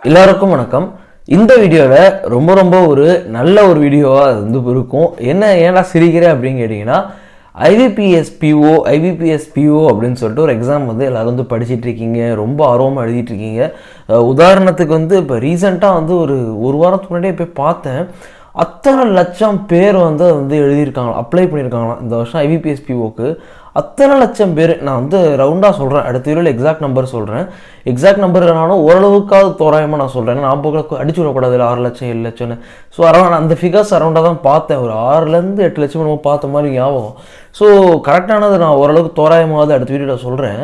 எல்லாருக்கும் வணக்கம். இந்த வீடியோவில் ரொம்ப ஒரு நல்ல ஒரு வீடியோவாக இருக்கும். ஏன்னா சிரிக்கிறேன் அப்படின்னு கேட்டிங்கன்னா, IBPS PO அப்படின்னு சொல்லிட்டு ஒரு எக்ஸாம் எல்லோரும் படிச்சுட்டு இருக்கீங்க, ரொம்ப ஆர்வமாக எழுதிட்டு இருக்கீங்க. உதாரணத்துக்கு இப்போ ரீசெண்டாக ஒரு வாரத்துக்கு முன்னாடியே போய் பார்த்தேன். அத்தனை லட்சம் பேர் எழுதியிருக்காங்களா, அப்ளை பண்ணியிருக்காங்களாம் இந்த வருஷம் IBPS POக்கு. அத்தனை லட்சம் பேர். நான் ரவுண்டாக சொல்கிறேன், அடுத்த வீடியோவில் எக்ஸாக்ட் நம்பர் சொல்கிறேன். எக்ஸாக்ட் நம்பர் இல்லைனாலும் ஓரளவுக்காவது தோராயமாக நான் சொல்கிறேன். நான் போக அடிச்சு விடக்கூடாது, இல்லை 6 லட்சம் 7 லட்சம்னு. ஸோ அரௌண்ட் அந்த ஃபிகர்ஸ் அரௌண்டாக தான் பார்த்தேன். ஒரு 6லேருந்து 8 லட்சம் நம்ம பார்த்த மாதிரி ஞாபகம். ஸோ கரெக்டானது நான் ஓரளவுக்கு தோராயமாவது அடுத்த வீடியோவில் சொல்கிறேன்.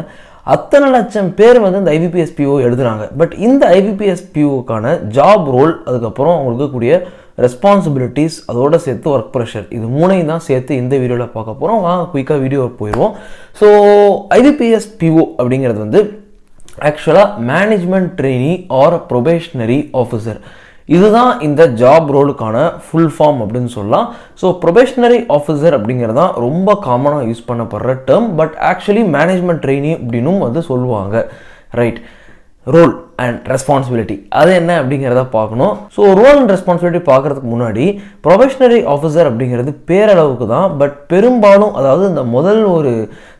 அத்தனை லட்சம் பேர் இந்த IBPS PO எழுதுகிறாங்க. பட் இந்த IBPS POக்கான ஜாப் ரோல், அதுக்கப்புறம் அவங்களுக்கு கூடிய ரெஸ்பான்சிபிலிட்டிஸ், அதோடு சேர்த்து ஒர்க் ப்ரெஷர், இது மூணையும் தான் சேர்த்து இந்த வீடியோவில் பார்க்க போகிறோம். வாங்க குயிக்காக வீடியோ போயிடுவோம். ஸோ IBPS PO அப்படிங்கிறது ஆக்சுவலாக management trainee or probationary officer. இதுதான் இந்த ஜாப் ரோலுக்கான ஃபுல் ஃபார்ம் அப்படின்னு சொல்லலாம். ஸோ ப்ரொபேஷனரி ஆஃபீஸர் அப்படிங்கிறது தான் ரொம்ப காமனாக யூஸ் பண்ணப்படுற term. But actually management trainee அப்படின்னும் சொல்லுவாங்க. ரைட். ரோல் அண்ட் ரெஸ்பான்சிபிலிட்டி அது என்ன அப்படிங்கிறத பார்க்கணும். ஸோ ரோல் அண்ட் ரெஸ்பான்சிபிலிட்டி பார்க்குறதுக்கு முன்னாடி ப்ரொபேஷனரி ஆஃபீஸர் அப்படிங்கிறது பேரளவுக்கு தான். பட் பெரும்பாலும் அதாவது இந்த முதல் ஒரு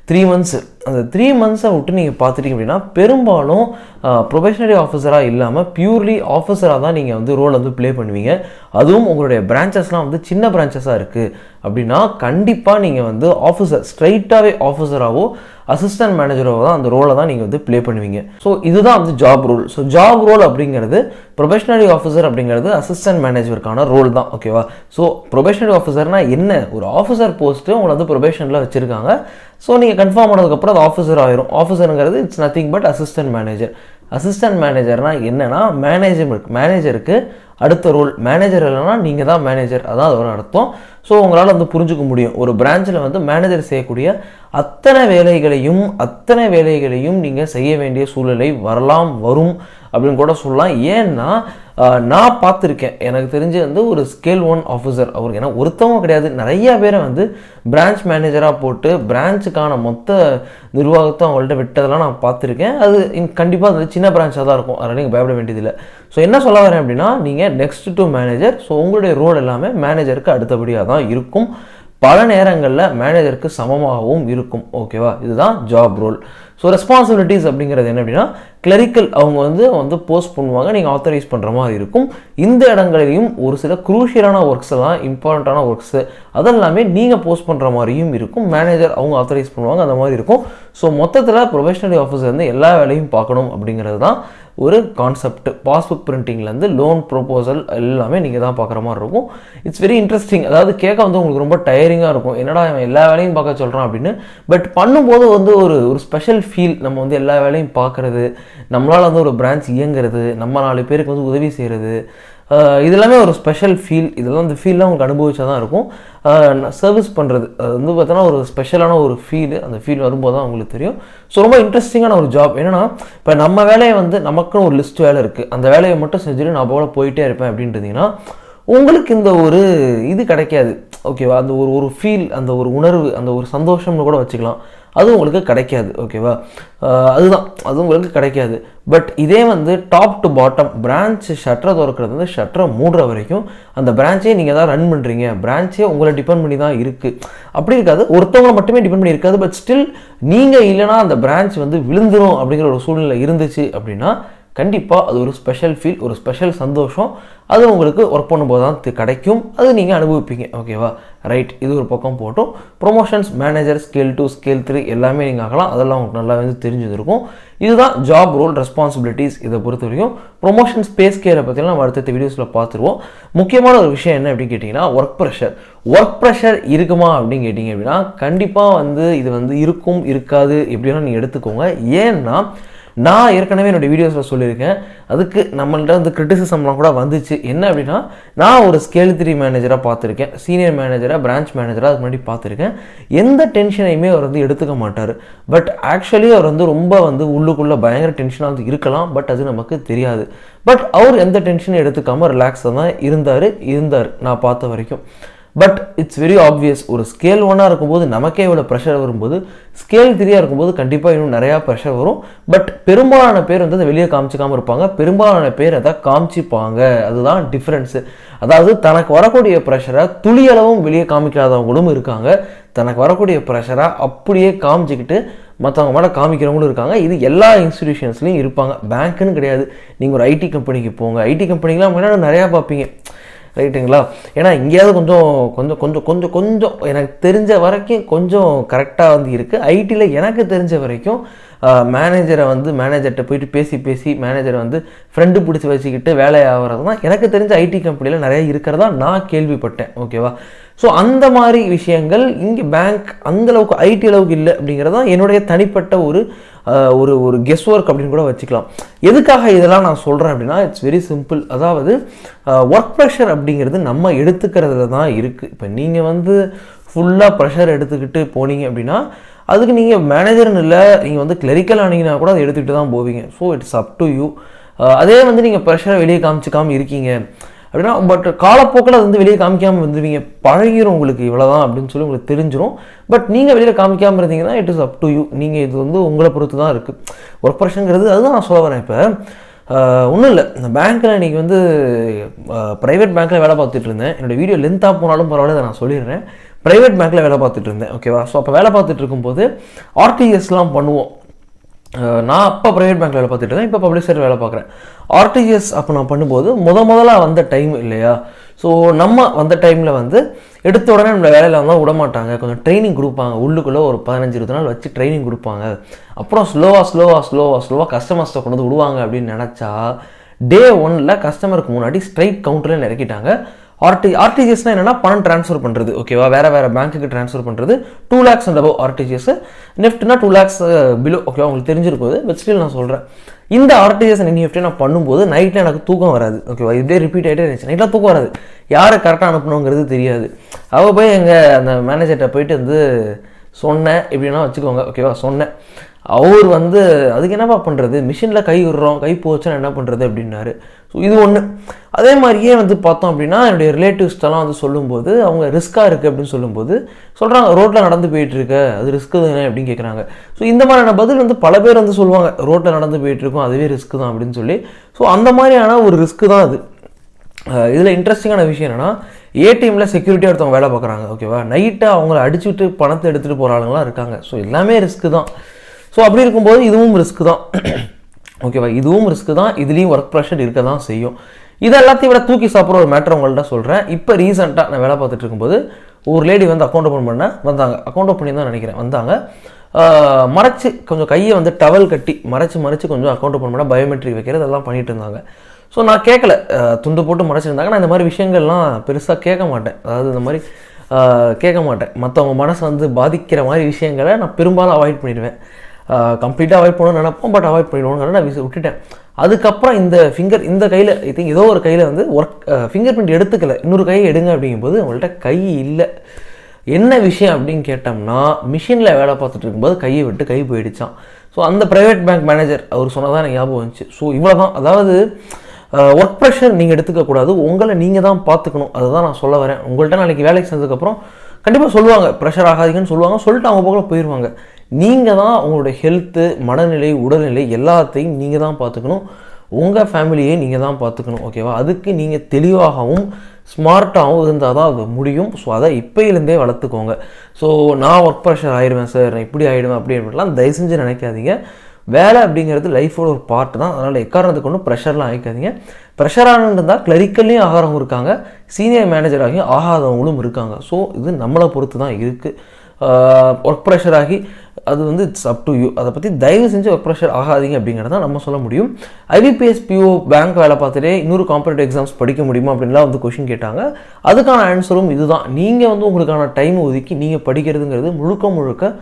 3 மந்த்ஸு, அந்த 3 மந்த்ஸை விட்டு நீங்கள் பார்த்துட்டீங்க அப்படின்னா பெரும்பாலும் ப்ரொபேஷனரி ஆஃபீஸராக இல்லாமல் பியூர்லி ஆஃபீஸராக தான் நீங்கள் ரோல் ப்ளே பண்ணுவீங்க. அதுவும் உங்களுடைய பிரான்ச்சஸ்லாம் சின்ன பிரான்ச்சஸாக இருக்குது அப்படின்னா கண்டிப்பாக நீங்கள் ஆஃபீஸர், ஸ்ட்ரைட்டாகவே ஆஃபீஸராகவோ அசிஸ்டன்ட் மேனேஜராகவோ தான் அந்த ரோலை தான் நீங்கள் ப்ளே பண்ணுவீங்க. ஸோ இதுதான் job role. So job role அப்படிங்கிறது ப்ரொபேஷனரி ஆஃபீஸர் அப்படிங்கிறது அசிஸ்டன்ட் மேனேஜருக்கான ரோல் தான். ஓகேவா? ஸோ ப்ரொபேஷனரி ஆஃபீஸர்னால் என்ன? ஒரு ஆஃபீஸர் போஸ்ட்டு உங்களை ப்ரொபேஷனில் வச்சுருக்காங்க. ஸோ நீங்கள் கன்ஃபார்ம் ஆனதுக்கப்புறம் அது ஆஃபீஸர் ஆயிரும். ஆஃபீஸருங்கிறது it's nothing but assistant manager. Assistant மேனேஜர்னால் என்னென்னா மேனேஜருக்கு அடுத்த ரோல். மேனேஜர் இல்லைனா நீங்கள் தான் மேனேஜர், அதான் அதோட அர்த்தம். ஸோ உங்களால் புரிஞ்சுக்க முடியும். ஒரு பிரான்ச்சில் மேனேஜர் செய்யக்கூடிய அத்தனை வேலைகளையும் நீங்கள் செய்ய வேண்டிய சூழ்நிலை வரும் அப்படின்னு கூட சொல்லலாம். ஏன்னா நான் பார்த்துருக்கேன், எனக்கு தெரிஞ்சு ஒரு ஸ்கேல் 1 ஆஃபீஸர் அவருக்கு, ஏன்னா ஒருத்தவங்க கிடையாது, நிறைய பேரை பிரான்ச் மேனேஜராக போட்டு பிரான்ச்சுக்கான மொத்த நிர்வாகத்தை அவங்கள்ட்ட விட்டதெல்லாம் நான் பார்த்துருக்கேன். அது கண்டிப்பாக சின்ன பிரான்ச்சாக தான் இருக்கும், அதனால் நீங்கள் பயப்பட வேண்டியதில்லை. ஸோ என்ன சொல்ல வரேன் அப்படின்னா, நீங்கள் நெக்ஸ்ட் டு மேனேஜர். ஸோ உங்களுடைய ரோல் எல்லாமே மேனேஜருக்கு அடுத்தபடியாக தான் இருக்கும். பல நேரங்களில் மேனேஜருக்கு சமமாகவும் இருக்கும். ஓகேவா? இதுதான் ஜாப் ரோல். ஸோ ரெஸ்பான்சிபிலிட்டிஸ் அப்படிங்கிறது என்ன அப்படின்னா, கிளரிக்கல் அவங்க போஸ்ட் பண்ணுவாங்க, நீங்கள் ஆத்தரைஸ் பண்ணுற மாதிரி இருக்கும். இந்த இடங்களிலையும் ஒரு சில குரூஷியலான ஒர்க்ஸ் எல்லாம், இம்பார்ட்டண்ட்டான ஒர்க்ஸு அதெல்லாமே நீங்கள் போஸ்ட் பண்ணுற மாதிரியும் இருக்கும். மேனேஜர் அவங்க ஆத்தரைஸ் பண்ணுவாங்க, அந்த மாதிரி இருக்கும். ஸோ மொத்தத்தில் ப்ரொபேஷனரி ஆஃபீஸர் எல்லா வேலையும் பார்க்கணும் அப்படிங்கிறது தான் ஒரு கான்செப்ட். பாஸ்புக் பிரிண்டிங்லேருந்து லோன் ப்ரொபோசல் எல்லாமே நீங்கள் தான் பார்க்குற மாதிரி இருக்கும். It's very interesting. அதாவது கேட்க உங்களுக்கு ரொம்ப டயரிங்காக இருக்கும், என்னடா எல்லா வேலையும் பார்க்க சொல்கிறான் அப்படின்னு. பட் பண்ணும்போது ஒரு ஸ்பெஷல் ஃபீல். நம்ம எல்லா வேலையும் பார்க்குறது, நம்மளால் ஒரு பிரான்ச் இயங்குறது, நம்ம 4 பேருக்கு உதவி செய்கிறது, இதெல்லாமே ஒரு ஸ்பெஷல் ஃபீல். இதெல்லாம் அந்த ஃபீல்லாம் உங்களுக்கு அனுபவிச்சா தான் இருக்கும். சர்வீஸ் பண்ணுறது அது பார்த்தோன்னா ஒரு ஸ்பெஷலான ஒரு ஃபீல். அந்த ஃபீல் வரும்போது தான் உங்களுக்கு தெரியும். ஸோ ரொம்ப இன்ட்ரெஸ்டிங்கான ஒரு ஜாப். என்னென்னா, இப்போ நம்ம வேலையை நமக்குன்னு ஒரு லிஸ்ட் வேலை இருக்குது, அந்த வேலையை மட்டும் செஞ்சுட்டு நான் போல போயிட்டே இருப்பேன் அப்படின்றீங்கன்னா உங்களுக்கு இந்த ஒரு இது கிடைக்காது. ஓகேவா? அந்த ஒரு ஃபீல், அந்த ஒரு உணர்வு, அந்த ஒரு சந்தோஷம்னு கூட வச்சுக்கலாம், அது உங்களுக்கு கிடைக்காது. ஓகேவா? அது உங்களுக்கு கிடைக்காது. பட் இதே டாப் டு பாட்டம் பிரான்ச் ஷட்டரை திறக்கிறது ஷட்டரை மூடுற வரைக்கும் அந்த பிரான்ச்சே நீங்கள் தான் ரன் பண்ணுறீங்க. பிரான்ச்சே உங்களை டிபெண்ட் பண்ணி தான் இருக்குது. அப்படி இருக்காது, ஒருத்தவங்களை மட்டுமே டிபெண்ட் பண்ணி இருக்காது. பட் ஸ்டில் நீங்கள் இல்லைனா அந்த பிரான்ச் விழுந்துடும் அப்படிங்கிற ஒரு சூழ்நிலை இருந்துச்சு அப்படின்னா கண்டிப்பாக அது ஒரு ஸ்பெஷல் ஃபீல், ஒரு ஸ்பெஷல் சந்தோஷம். அது உங்களுக்கு ஒர்க் பண்ணும்போது தான் கிடைக்கும், அது நீங்கள் அனுபவிப்பீங்க. ஓகேவா? ரைட். இது ஒரு பக்கம் போட்டோம். ப்ரொமோஷன்ஸ், மேனேஜர், ஸ்கேல் 2 ஸ்கேல் 3 எல்லாமே நீங்கள் ஆகலாம். அதெல்லாம் உங்களுக்கு நல்லா தெரிஞ்சுருக்கும். இதுதான் ஜாப் ரோல், ரெஸ்பான்சிபிலிட்டிஸ். இதை பொறுத்த வரைக்கும் ப்ரொமோஷன்ஸ், பே ஸ்கேலை பற்றிலாம் நம்ம அடுத்த வீடியோஸில் பார்த்துருவோம். முக்கியமான ஒரு விஷயம் என்ன அப்படின்னு கேட்டிங்கன்னா, ஒர்க் ப்ரெஷர் இருக்குமா அப்படின்னு கேட்டிங்க அப்படின்னா கண்டிப்பாக இது இருக்கும், இருக்காது, எப்படின்னா நீங்கள் எடுத்துக்கோங்க. ஏன்னா நான் ஏற்கனவே என்னுடைய வீடியோஸில் சொல்லியிருக்கேன், அதுக்கு நம்மள்ட்ட கிரிட்டிசிசம்லாம் கூட வந்துச்சு. என்ன அப்படின்னா, நான் ஒரு ஸ்கேல் 3 மேனேஜராக பார்த்துருக்கேன், சீனியர் மேனேஜராக, பிரான்ச் மேனேஜராக அதுக்கு முன்னாடி பார்த்துருக்கேன். எந்த டென்ஷனையுமே அவர் எடுத்துக்க மாட்டார். பட் ஆக்சுவலி அவர் ரொம்ப உள்ளுக்குள்ளே பயங்கர டென்ஷனாக இருக்கலாம். பட் அது நமக்கு தெரியாது. பட் அவர் எந்த டென்ஷனும் எடுத்துக்காமல் ரிலாக்ஸாக தான் இருந்தார் நான் பார்த்த வரைக்கும். பட் இட்ஸ் வெரி ஆப்வியஸ், ஒரு ஸ்கேல் 1 இருக்கும்போது நமக்கே இவ்வளோ ப்ரெஷர் வரும்போது ஸ்கேல் 3 இருக்கும்போது கண்டிப்பாக இன்னும் நிறையா ப்ரெஷர் வரும். பட் பெரும்பாலான பேர் வந்து அதை வெளியே காமிச்சிக்காமல் இருப்பாங்க, பெரும்பாலான பேர் அதை காமிச்சிப்பாங்க. அதுதான் டிஃப்ரென்ஸு. அதாவது தனக்கு வரக்கூடிய ப்ரெஷரை துளியளவும் வெளியே காமிக்காதவங்களும் இருக்காங்க, தனக்கு வரக்கூடிய ப்ரெஷரை அப்படியே காமிச்சிக்கிட்டு மற்றவங்க மேலே காமிக்கிறவங்களும் இருக்காங்க. இது எல்லா இன்ஸ்டிடியூஷன்ஸ்லையும் இருப்பாங்க, பேங்க்குன்னு கிடையாது. நீங்கள் ஒரு ஐடி கம்பெனிக்கு போங்க, ஐடி கம்பெனிக்கெலாம் முன்னாடி நிறையா பார்ப்பீங்க, ரைட்டுங்களா? ஏன்னா இங்கேயாவது கொஞ்சம் கொஞ்சம் கொஞ்சம் கொஞ்சம் கொஞ்சம் எனக்கு தெரிஞ்ச வரைக்கும் கொஞ்சம் கரெக்டாக வந்து இருக்குது. ஐடியில் எனக்கு தெரிஞ்ச வரைக்கும் மேனேஜர்கிட்ட போயிட்டு பேசி மேனேஜரை வந்து ஃப்ரெண்டு பிடிச்சி வச்சுக்கிட்டு வேலையாகிறது தான் எனக்கு தெரிஞ்ச ஐடி கம்பெனியில் நிறைய இருக்கிறதா நான் கேள்விப்பட்டேன். ஓகேவா? ஸோ அந்த மாதிரி விஷயங்கள் இங்கே பேங்க் அந்தளவுக்கு ஐடி அளவுக்கு இல்லை அப்படிங்கிறதான் என்னுடைய தனிப்பட்ட ஒரு ஒரு கெஸ் ஒர்க் அப்படின்னு கூட வச்சுக்கலாம். எதுக்காக இதெல்லாம் நான் சொல்கிறேன் அப்படின்னா, இட்ஸ் வெரி சிம்பிள். அதாவது ஒர்க் ப்ரெஷர் அப்படிங்கிறது நம்ம எடுத்துக்கிறதுல தான் இருக்குது. இப்போ நீங்கள் வந்து ஃபுல்லாக ப்ரெஷர் எடுத்துக்கிட்டு போனீங்க அப்படின்னா அதுக்கு நீங்கள் மேனேஜர்னு இல்லை, நீங்கள் வந்து கிளரிக்கல் ஆனீங்கன்னா கூட அதை எடுத்துக்கிட்டு தான் போவீங்க. So it's up to you. அதே வந்து நீங்கள் ப்ரெஷரை வெளியே காமிச்சிக்காமல் இருக்கீங்க அப்படின்னா, பட் காலப்போக்கில் அது வந்து வெளியே காமிக்காமல் வந்துடுவீங்க, பழகிரும் உங்களுக்கு இவ்வளோதான் அப்படின்னு சொல்லி உங்களுக்கு தெரிஞ்சிடும். பட் நீங்கள் வெளியில் காமிக்காமல் இருந்தீங்கன்னா it is up to you. நீங்கள் இது வந்து உங்களை பொறுத்து தான் இருக்குது. ஒர்க் ப்ரெஷருங்கிறது அதுதான் நான் சொல்ல வரேன். இப்போ ஒன்றும் இல்லை, இந்த பேங்க்கில் இன்றைக்கி வந்து ப்ரைவேட் பேங்க்கில் வேலை பார்த்துட்டு இருந்தேன். என்னோடய வீடியோ லென்த்தாக போனாலும் பரவாயில்ல, நான் சொல்லிடுறேன். ப்ரைவேட் பேங்க்கில் வேலை பார்த்துட்டு இருந்தேன். ஓகேவா? ஸோ அப்போ வேலை பார்த்துட்டு இருக்கும்போது ஆர்டிஎஸ்லாம் பண்ணுவோம். நான் அப்போ ப்ரைவேட் பேங்க்கில் வேலை பார்த்துட்டு இருந்தேன், இப்போ பப்ளிக் செக்டர் வேலை பார்க்குறேன். ஆர்டிஜிஎஸ் அப்போ நான் பண்ணும்போது முதலாக வந்த டைம் இல்லையா? ஸோ நம்ம வந்த டைமில் வந்து எடுத்த உடனே நம்ம வேலையில் வந்தால் விட மாட்டாங்க, கொஞ்சம் ட்ரைனிங் கொடுப்பாங்க. உள்ளுக்குள்ளே ஒரு 15-20 நாள் வச்சு ட்ரைனிங் கொடுப்பாங்க. அப்புறம் ஸ்லோவாக கஸ்டமர்ஸை கொண்டு வந்து விடுவாங்க அப்படின்னு நினச்சா டே 1ல் கஸ்டமருக்கு முன்னாடி ஸ்ட்ரைட் கவுண்டரில் இறக்கிட்டாங்க. ஆர்டிஜிஎஸ்னால் என்னென்னா பணம் ட்ரான்ஸ்ஃபர் பண்ணுறது. ஓகேவா? வேறு பேங்க்குக்கு ட்ரான்ஸ்ஃபர் பண்ணுறது. 2 lakhs அண்ட் அபவ் ஆர்டிஜிஎஸ். நெஃப்ட்னா 2 lakhs பிலோ. ஓகேவா? உங்களுக்கு தெரிஞ்சிருக்குது, பட் ஸ்டில் நான் சொல்கிறேன். இந்த ஆர்டிஜிஎஸ் அண்ட் என்இஎஃப்டி நான் பண்ணும்போது நைட்டில் எனக்கு தூக்கம் வராது. ஓகேவா? இப்படியே ரிப்பீட் ஆகிட்டே இருந்துச்சு. நைட்டில் தூக்கம் வராது, யாரை கரெக்டாக அனுப்பணுங்கிறது தெரியாது. அவள் போய் எங்கள் அந்த மேனேஜர்கிட்ட போயிட்டு வந்து சொன்னேன், எப்படின்னா வச்சுக்கோங்க. ஓகேவா? சொன்னேன். அவர் வந்து அதுக்கு என்னப்பா பண்ணுறது, மிஷினில் கை விடுறோம், கை போச்சுன்னா என்ன பண்ணுறது அப்படின்னாரு. ஸோ இது ஒன்று. அதே மாதிரியே வந்து பார்த்தோம் அப்படின்னா என்னுடைய ரிலேட்டிவ்ஸ்டெல்லாம் வந்து சொல்லும்போது அவங்க ரிஸ்க்காக இருக்குது அப்படின்னு சொல்லும்போது சொல்கிறாங்க, ரோட்டில் நடந்து போயிட்டுருக்க அது ரிஸ்க்கு தானே அப்படின்னு கேட்குறாங்க. ஸோ இந்த மாதிரியான பதில் வந்து பல பேர் வந்து சொல்லுவாங்க, ரோட்டில் நடந்து போயிட்டுருக்கோம் அதுவே ரிஸ்க்கு தான் அப்படின்னு சொல்லி. ஸோ அந்த மாதிரியான ஒரு ரிஸ்க்கு தான் அது. இதில் இன்ட்ரெஸ்டிங்கான விஷயம் என்னென்னா, ஏடிஎம்மில் செக்யூரிட்டியாக ஒருத்தவங்க வேலை பார்க்குறாங்க. ஓகேவா? நைட்டாக அவங்கள அடிச்சுட்டு பணத்தை எடுத்துகிட்டு போகிற ஆளுங்களாம் இருக்காங்க. ஸோ எல்லாமே ரிஸ்க்கு தான். ஸோ அப்படி இருக்கும்போது இதுவும் ரிஸ்க்கு தான். ஓகேவா? இதுவும் ரிஸ்க்கு தான், இதுலேயும் ஒர்க் ப்ரெஷர் இருக்க தான் செய்யும். இது எல்லாத்தையும் விட தூக்கி சாப்பிட்ற ஒரு மேட்டர் உங்கள்கிட்ட சொல்கிறேன். இப்போ ரீசெண்டாக நான் வேலை பார்த்துட்டு இருக்கும்போது ஒரு லேடி வந்து அக்கௌண்ட் ஓப்பன் பண்ண வந்தாங்க. அக்கௌண்ட் ஓப்பன் பண்ணி தான் நினைக்கிறேன் வந்தாங்க. மறைச்சி கொஞ்சம் கையை வந்து டவல் கட்டி மறைச்சி கொஞ்சம் அக்கௌண்ட் ஓப்பன் பண்ண பயோமெட்ரிக் வைக்கிறது அதெல்லாம் பண்ணிட்டு இருந்தாங்க. ஸோ நான் கேட்கல, துண்டு போட்டு மறைச்சிருந்தாங்க. நான் இந்த மாதிரி விஷயங்கள்லாம் பெருசாக கேட்க மாட்டேன். அதாவது இந்த மாதிரி கேட்க மாட்டேன். மற்றவங்க மனசை வந்து பாதிக்கிற மாதிரி விஷயங்களை நான் பெரும்பாலும் அவாய்ட் பண்ணிடுவேன். கம்ப்ளீட்டாக அவாய்ட் பண்ணணும்னு நினைப்போம், பட் அவாய்ட் பண்ணிடுவோம் நான் விட்டுட்டேன். அதுக்கப்புறம் இந்த கையில் ஐ திங்க் ஏதோ ஒரு கையில் வந்து ஃபிங்கர் பிரிண்ட் எடுத்துக்கல, இன்னொரு கையை எடுங்க அப்படிங்கும்போது அவங்கள்ட்ட கை இல்லை. என்ன விஷயம் அப்படின்னு கேட்டோம்னா, மிஷினில் வேலை பார்த்துட்டு இருக்கும்போது கையை விட்டு கை போயிடுச்சான். ஸோ அந்த ப்ரைவேட் பேங்க் மேனேஜர் அவர் சொன்னதான் எனக்கு ஞாபகம் வந்துச்சு. ஸோ இவ்வளோ தான். அதாவது ஒர்க் ப்ரெஷர் நீங்கள் எடுத்துக்கக்கூடாது, உங்களை நீங்கள் தான் பார்த்துக்கணும். அதுதான் நான் சொல்ல வரேன். உங்கள்கிட்ட நாளைக்கு வேலைக்கு செஞ்சதுக்கப்புறம் கண்டிப்பாக சொல்லுவாங்க ப்ரெஷர் ஆகாதீங்கன்னு சொல்லுவாங்க, சொல்லிட்டு அவங்க போக்கில் போயிடுவாங்க. நீங்கள் தான் உங்களுடைய ஹெல்த்து, மனநிலை, உடல்நிலை எல்லாத்தையும் நீங்கள் தான் பார்த்துக்கணும். உங்கள் ஃபேமிலியை நீங்கள் தான் பார்த்துக்கணும். ஓகேவா? அதுக்கு நீங்கள் தெளிவாகவும் ஸ்மார்ட்டாகவும் இருந்தால் தான் அது முடியும். ஸோ அதை இப்போயிலேருந்தே வளர்த்துக்கோங்க. ஸோ நான் ஒர்க் ப்ரெஷர் ஆயிடுவேன் சார், நான் இப்படி ஆகிடுவேன் அப்படின்லாம் தயவு செஞ்சு நினைக்காதீங்க. வேலை அப்படிங்கிறது லைஃபோட ஒரு பார்ட் தான். அதனால் எக்காரணத்துக்கு ஒன்றும் ப்ரெஷர்லாம் ஆகிக்காதீங்க. ப்ரெஷரானு இருந்தால் கிளரிக்கல்லையும் ஆகாதவங்க இருக்காங்க, சீனியர் மேனேஜராகியும் ஆகாதவங்களும் இருக்காங்க. ஸோ இது நம்மளை பொறுத்து தான் இருக்குது. ஒர்க் ப்ரெஷர் ஆகி அது வந்து இட்ஸ் அப் டு யூ. அதை பற்றி தயவு செஞ்சு ஒர்க் ப்ரெஷர் ஆகாதீங்க அப்படிங்கிறத நம்ம சொல்ல முடியும். IBPS PO பேங்க் வேலை பார்த்துட்டே இன்னொரு காம்படிட்டிவ் எக்ஸாம்ஸ் படிக்க முடியுமா அப்படின்லாம் வந்து கொஷின் கேட்டாங்க. அதுக்கான ஆன்சரும் இதுதான். நீங்கள் வந்து உங்களுக்கான டைம் ஒதுக்கி நீங்கள் படிக்கிறதுங்கிறது முழுக்க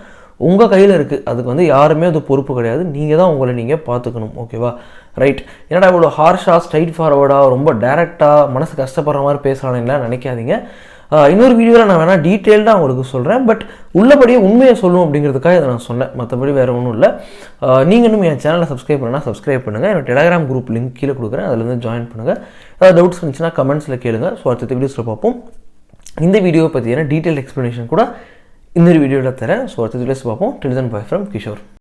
உங்கள் கையில் இருக்குது. அதுக்கு வந்து யாருமே அது பொறுப்பு கிடையாது. நீங்கள் தான் உங்களை நீங்கள் பார்த்துக்கணும். ஓகேவா? ரைட். என்னடா இவ்வளோ ஹார்ஷாக ஸ்ட்ரைட் ஃபார்வர்டாக ரொம்ப டேரெக்டாக மனசு கஷ்டப்படுற மாதிரி பேசலான்னுலாம் நினைக்காதீங்க. இன்னொரு வீடியோவில் நான் வேணால் டீட்டெயில்டாக உங்களுக்கு சொல்கிறேன். பட் உள்ளபடியே உண்மையை சொல்லணும் அப்படிங்கிறதுக்காக இதை நான் சொன்னேன், மற்றபடி வேறு ஒன்றும் இல்லை. நீங்கள் இன்னும் என் சேனலை சப்ஸ்கிரைப் பண்ணால் சப்ஸ்கிரைப் பண்ணுங்கள். என்னோட டெலிகிராம் குரூப் லிங்க் கீழே கொடுக்குறேன், அதில் வந்து ஜாயின் பண்ணுங்கள். ஏதாவது டவுட்ஸ் இருந்துச்சுன்னா கமெண்ட்ஸில் கேளுங்க. ஸோ அடுத்த வீடியோஸில் பார்ப்போம். இந்த வீடியோவை பற்றியான டீட்டெயில் எக்ஸ்ப்ளனேஷன் கூட இந்த வீடியோவில் தரேன். ஸோ அடுத்த வீடியோஸ் பார்ப்போம். டில் தென் பை ஃப்ரம் கிஷோர்.